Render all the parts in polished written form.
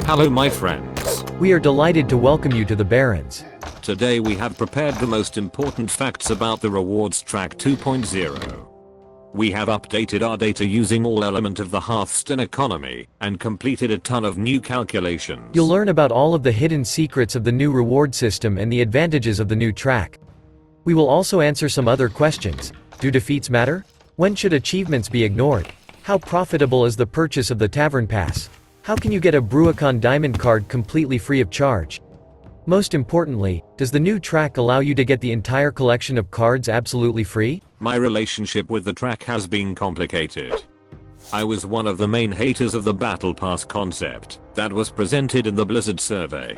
Hello my friends. We are delighted to welcome you to the Barrens. Today we have prepared the most important facts about the rewards track 2.0. We have updated our data using all element of the Hearthstone economy and completed a ton of new calculations. You'll learn about all of the hidden secrets of the new reward system and the advantages of the new track. We will also answer some other questions. Do defeats matter? When should achievements be ignored? How profitable is the purchase of the Tavern Pass? How can you get a Bru'kan Diamond Card completely free of charge? Most importantly, does the new track allow you to get the entire collection of cards absolutely free? My relationship with the track has been complicated. I was one of the main haters of the Battle Pass concept that was presented in the Blizzard survey.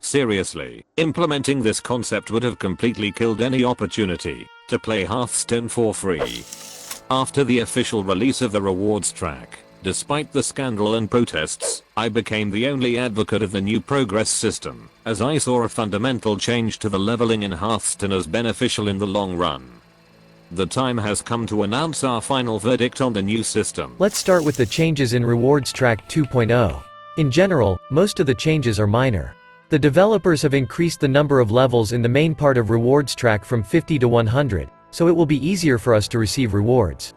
Seriously, implementing this concept would have completely killed any opportunity to play Hearthstone for free. After the official release of the rewards track, despite the scandal and protests, I became the only advocate of the new progress system, as I saw a fundamental change to the leveling in Hearthstone as beneficial in the long run. The time has come to announce our final verdict on the new system. Let's start with the changes in Rewards Track 2.0. In general, most of the changes are minor. The developers have increased the number of levels in the main part of Rewards Track from 50 to 100, so it will be easier for us to receive rewards.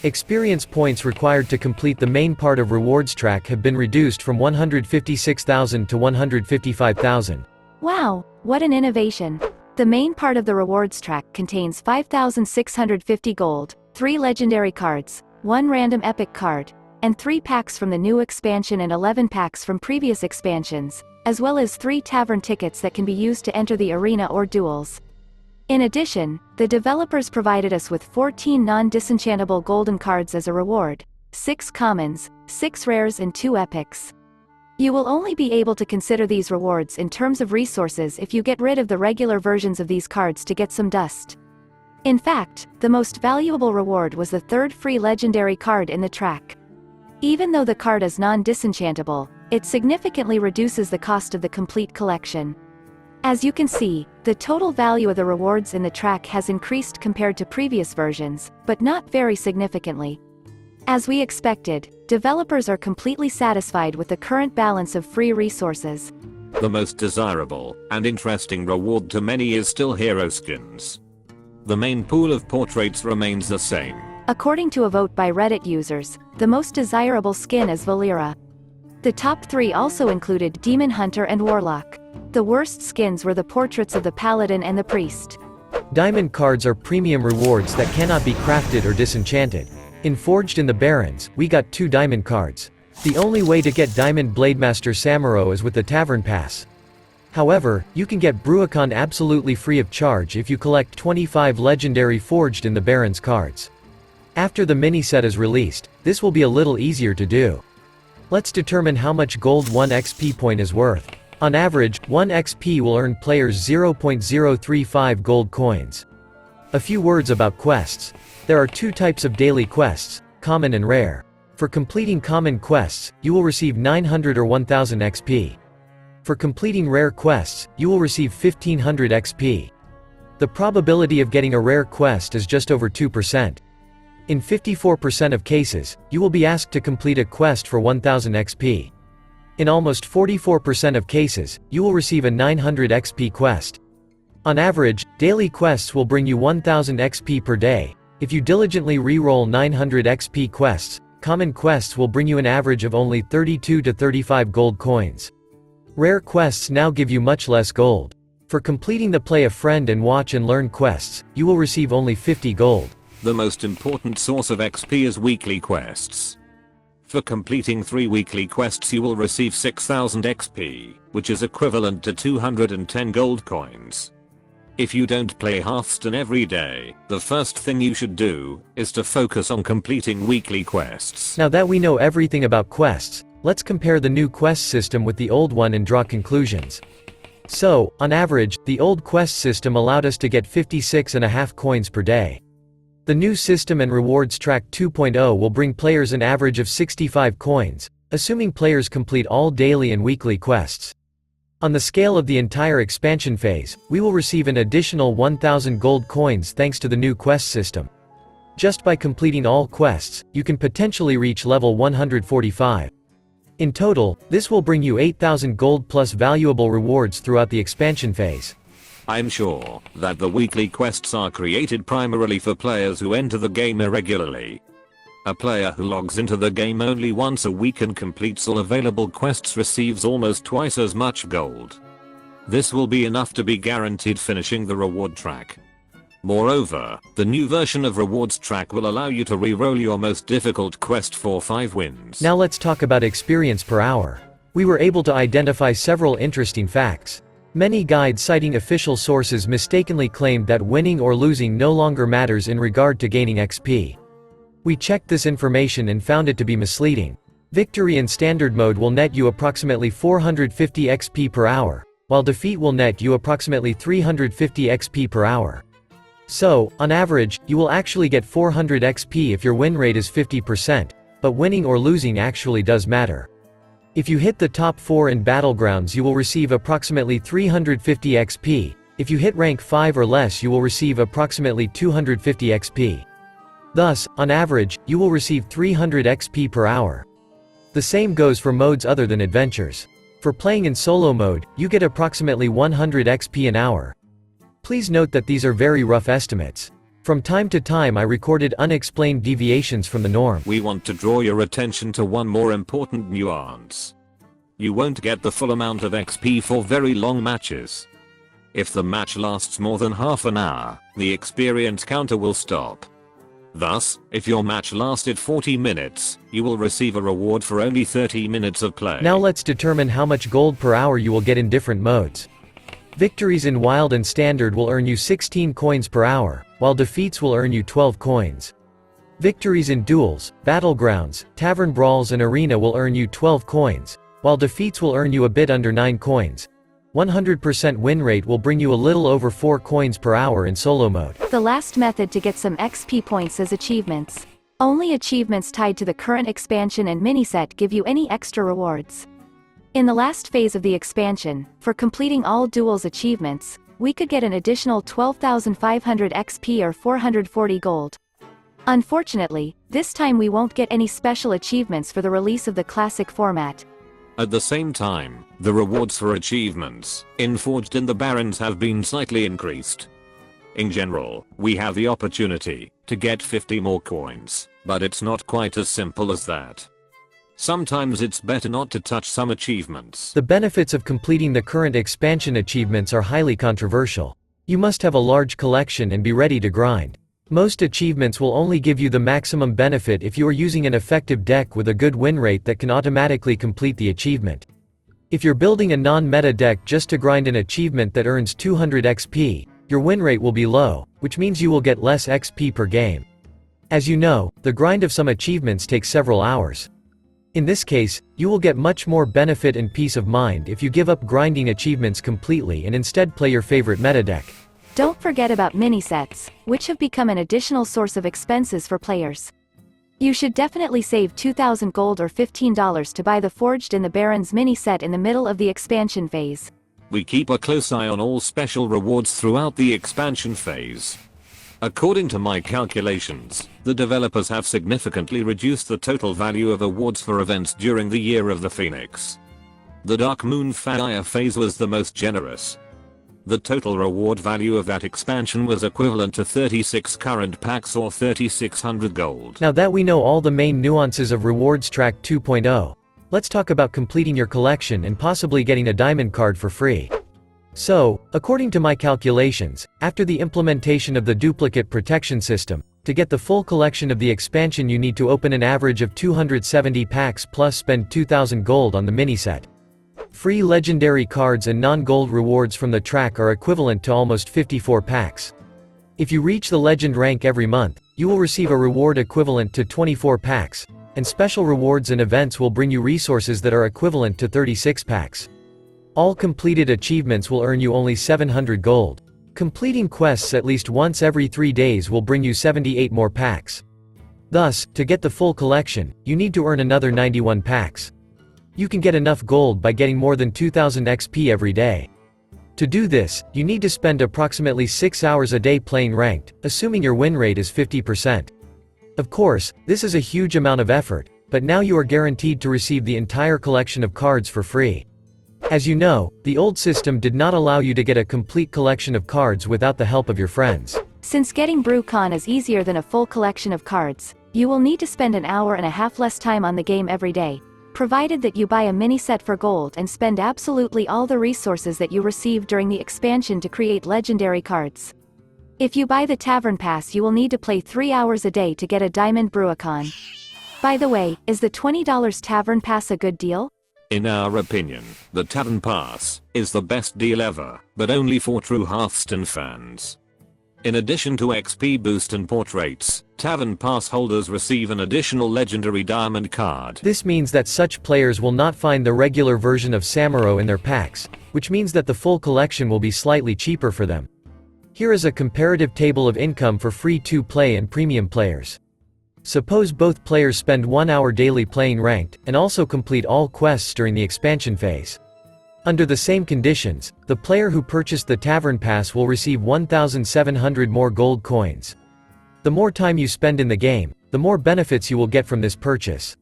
Experience points required to complete the main part of Rewards Track have been reduced from 156,000 to 155,000. Wow, what an innovation! The main part of the rewards track contains 5,650 gold, 3 legendary cards, 1 random epic card, and 3 packs from the new expansion and 11 packs from previous expansions, as well as 3 tavern tickets that can be used to enter the arena or duels. In addition, the developers provided us with 14 non-disenchantable golden cards as a reward, 6 commons, 6 rares and 2 epics. You will only be able to consider these rewards in terms of resources if you get rid of the regular versions of these cards to get some dust. In fact, the most valuable reward was the 3rd free legendary card in the track. Even though the card is non-disenchantable, it significantly reduces the cost of the complete collection. As you can see, the total value of the rewards in the track has increased compared to previous versions, but not very significantly. As we expected, developers are completely satisfied with the current balance of free resources. The most desirable and interesting reward to many is still hero skins. The main pool of portraits remains the same. According to a vote by Reddit users, the most desirable skin is Valera. The top 3 also included Demon Hunter and Warlock. The worst skins were the portraits of the Paladin and the Priest. Diamond cards are premium rewards that cannot be crafted or disenchanted. In Forged in the Barrens, we got 2 diamond cards. The only way to get Diamond Blademaster Samuro is with the Tavern Pass. However, you can get Bru'kan absolutely free of charge if you collect 25 legendary Forged in the Barrens cards. After the mini-set is released, this will be a little easier to do. Let's determine how much gold 1 XP point is worth. On average, 1 XP will earn players 0.035 gold coins. A few words about quests. There are 2 types of daily quests, common and rare. For completing common quests, you will receive 900 or 1000 XP. For completing rare quests, you will receive 1500 XP. The probability of getting a rare quest is just over 2%. In 54% of cases, you will be asked to complete a quest for 1000 XP. In almost 44% of cases, you will receive a 900 XP quest. On average, daily quests will bring you 1000 XP per day. If you diligently re-roll 900 XP quests, common quests will bring you an average of only 32 to 35 gold coins. Rare quests now give you much less gold. For completing the Play a Friend and Watch and Learn quests, you will receive only 50 gold. The most important source of XP is weekly quests. For completing 3 weekly quests you will receive 6000 XP, which is equivalent to 210 gold coins. If you don't play Hearthstone every day, the first thing you should do is to focus on completing weekly quests. Now that we know everything about quests, let's compare the new quest system with the old one and draw conclusions. So, on average, the old quest system allowed us to get 56.5 coins per day. The new system and Rewards Track 2.0 will bring players an average of 65 coins, assuming players complete all daily and weekly quests. On the scale of the entire expansion phase, we will receive an additional 1000 gold coins thanks to the new quest system. Just by completing all quests, you can potentially reach level 145. In total, this will bring you 8,000 gold plus valuable rewards throughout the expansion phase. I'm sure that the weekly quests are created primarily for players who enter the game irregularly. A player who logs into the game only once a week and completes all available quests receives almost twice as much gold. This will be enough to be guaranteed finishing the reward track. Moreover, the new version of rewards track will allow you to re-roll your most difficult quest for 5 wins. Now let's talk about experience per hour. We were able to identify several interesting facts. Many guides citing official sources mistakenly claimed that winning or losing no longer matters in regard to gaining XP. We checked this information and found it to be misleading. Victory in standard mode will net you approximately 450 XP per hour, while defeat will net you approximately 350 XP per hour. So, on average, you will actually get 400 XP if your win rate is 50%, but winning or losing actually does matter. If you hit the top 4 in Battlegrounds you will receive approximately 350 XP, if you hit rank 5 or less you will receive approximately 250 XP. Thus, on average, you will receive 300 XP per hour. The same goes for modes other than adventures. For playing in solo mode, you get approximately 100 XP an hour. Please note that these are very rough estimates. From time to time I recorded unexplained deviations from the norm. We want to draw your attention to one more important nuance. You won't get the full amount of XP for very long matches. If the match lasts more than half an hour, the experience counter will stop. Thus, if your match lasted 40 minutes, you will receive a reward for only 30 minutes of play. Now let's determine how much gold per hour you will get in different modes. Victories in Wild and Standard will earn you 16 coins per hour, while defeats will earn you 12 coins. Victories in Duels, Battlegrounds, Tavern Brawls and Arena will earn you 12 coins, while defeats will earn you a bit under 9 coins. 100% win rate will bring you a little over 4 coins per hour in solo mode. The last method to get some XP points is achievements. Only achievements tied to the current expansion and mini-set give you any extra rewards. In the last phase of the expansion, for completing all duels achievements, we could get an additional 12,500 XP or 440 gold. Unfortunately, this time we won't get any special achievements for the release of the classic format. At the same time, the rewards for achievements forged in the Barrens have been slightly increased. In general, we have the opportunity to get 50 more coins, but it's not quite as simple as that. Sometimes it's better not to touch some achievements. The benefits of completing the current expansion achievements are highly controversial. You must have a large collection and be ready to grind. Most achievements will only give you the maximum benefit if you are using an effective deck with a good win rate that can automatically complete the achievement. If you're building a non-meta deck just to grind an achievement that earns 200 XP, your win rate will be low, which means you will get less XP per game. As you know, the grind of some achievements takes several hours. In this case, you will get much more benefit and peace of mind if you give up grinding achievements completely and instead play your favorite meta deck. Don't forget about mini-sets, which have become an additional source of expenses for players. You should definitely save 2,000 gold or $15 to buy the Forged in the Barrens mini-set in the middle of the expansion phase. We keep a close eye on all special rewards throughout the expansion phase. According to my calculations, the developers have significantly reduced the total value of awards for events during the Year of the Phoenix. The Dark Moon Fire phase was the most generous. The total reward value of that expansion was equivalent to 36 current packs or 3,600 gold. Now that we know all the main nuances of Rewards Track 2.0, let's talk about completing your collection and possibly getting a diamond card for free. So, according to my calculations, after the implementation of the duplicate protection system, to get the full collection of the expansion you need to open an average of 270 packs plus spend 2,000 gold on the mini-set. Free legendary cards and non-gold rewards from the track are equivalent to almost 54 packs. If you reach the legend rank every month, you will receive a reward equivalent to 24 packs, and special rewards and events will bring you resources that are equivalent to 36 packs. All completed achievements will earn you only 700 gold. Completing quests at least once every 3 days will bring you 78 more packs. Thus, to get the full collection, you need to earn another 91 packs. You can get enough gold by getting more than 2,000 XP every day. To do this, you need to spend approximately 6 hours a day playing ranked, assuming your win rate is 50%. Of course, this is a huge amount of effort, but now you are guaranteed to receive the entire collection of cards for free. As you know, the old system did not allow you to get a complete collection of cards without the help of your friends. Since getting Bru'kan is easier than a full collection of cards, you will need to spend an hour and a half less time on the game every day, provided that you buy a mini set for gold and spend absolutely all the resources that you receive during the expansion to create legendary cards. If you buy the Tavern Pass, you will need to play 3 hours a day to get a Diamond Bru'kan. By the way, is the $20 Tavern Pass a good deal? In our opinion, the Tavern Pass is the best deal ever, but only for true Hearthstone fans. In addition to XP boost and portraits, Tavern Pass holders receive an additional legendary diamond card. This means that such players will not find the regular version of Samuro in their packs, which means that the full collection will be slightly cheaper for them. Here is a comparative table of income for free to play and premium players. Suppose both players spend 1 hour daily playing ranked, and also complete all quests during the expansion phase. Under the same conditions, the player who purchased the Tavern Pass will receive 1,700 more gold coins. The more time you spend in the game, the more benefits you will get from this purchase.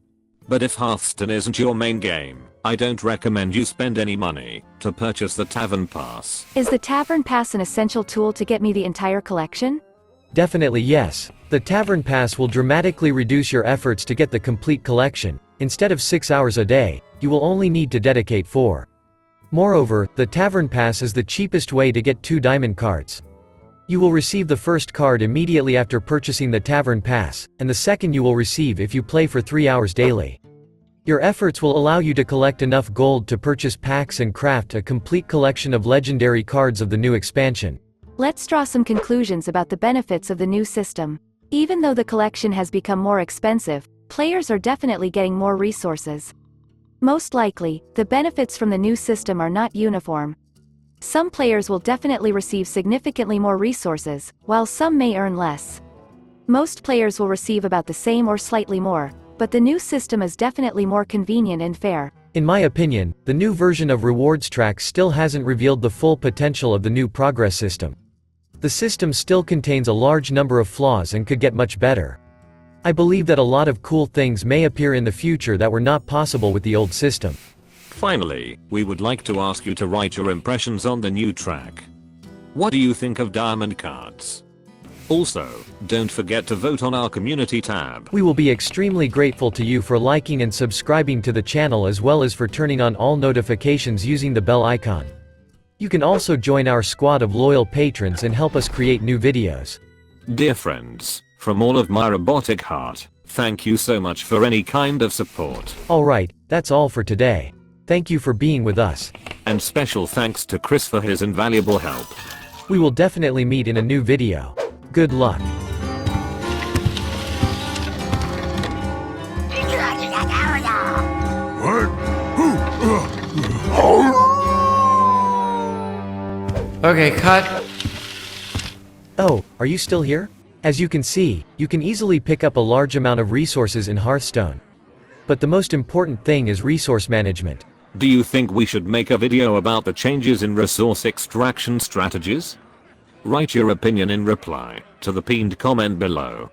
But if Hearthstone isn't your main game, I don't recommend you spend any money to purchase the Tavern Pass. Is the Tavern Pass an essential tool to get me the entire collection? Definitely yes. The Tavern Pass will dramatically reduce your efforts to get the complete collection. Instead of 6 hours a day, you will only need to dedicate 4. Moreover, the Tavern Pass is the cheapest way to get 2 diamond cards. You will receive the first card immediately after purchasing the Tavern Pass, and the second you will receive if you play for 3 hours daily. Your efforts will allow you to collect enough gold to purchase packs and craft a complete collection of legendary cards of the new expansion. Let's draw some conclusions about the benefits of the new system. Even though the collection has become more expensive, players are definitely getting more resources. Most likely, the benefits from the new system are not uniform. Some players will definitely receive significantly more resources, while some may earn less. Most players will receive about the same or slightly more, but the new system is definitely more convenient and fair. In my opinion, the new version of rewards track still hasn't revealed the full potential of the new progress system. The system still contains a large number of flaws and could get much better. I believe that a lot of cool things may appear in the future that were not possible with the old system. Finally, we would like to ask you to write your impressions on the new track. What do you think of diamond cards? Also, don't forget to vote on our community tab. We will be extremely grateful to you for liking and subscribing to the channel as well as for turning on all notifications using the bell icon. You can also join our squad of loyal patrons and help us create new videos. Dear friends, from all of my robotic heart, thank you so much for any kind of support. Alright, that's all for today. Thank you for being with us. And special thanks to Chris for his invaluable help. We will definitely meet in a new video. Good luck. Okay, cut. Oh, are you still here? As you can see, you can easily pick up a large amount of resources in Hearthstone. But the most important thing is resource management. Do you think we should make a video about the changes in resource extraction strategies? Write your opinion in reply to the pinned comment below.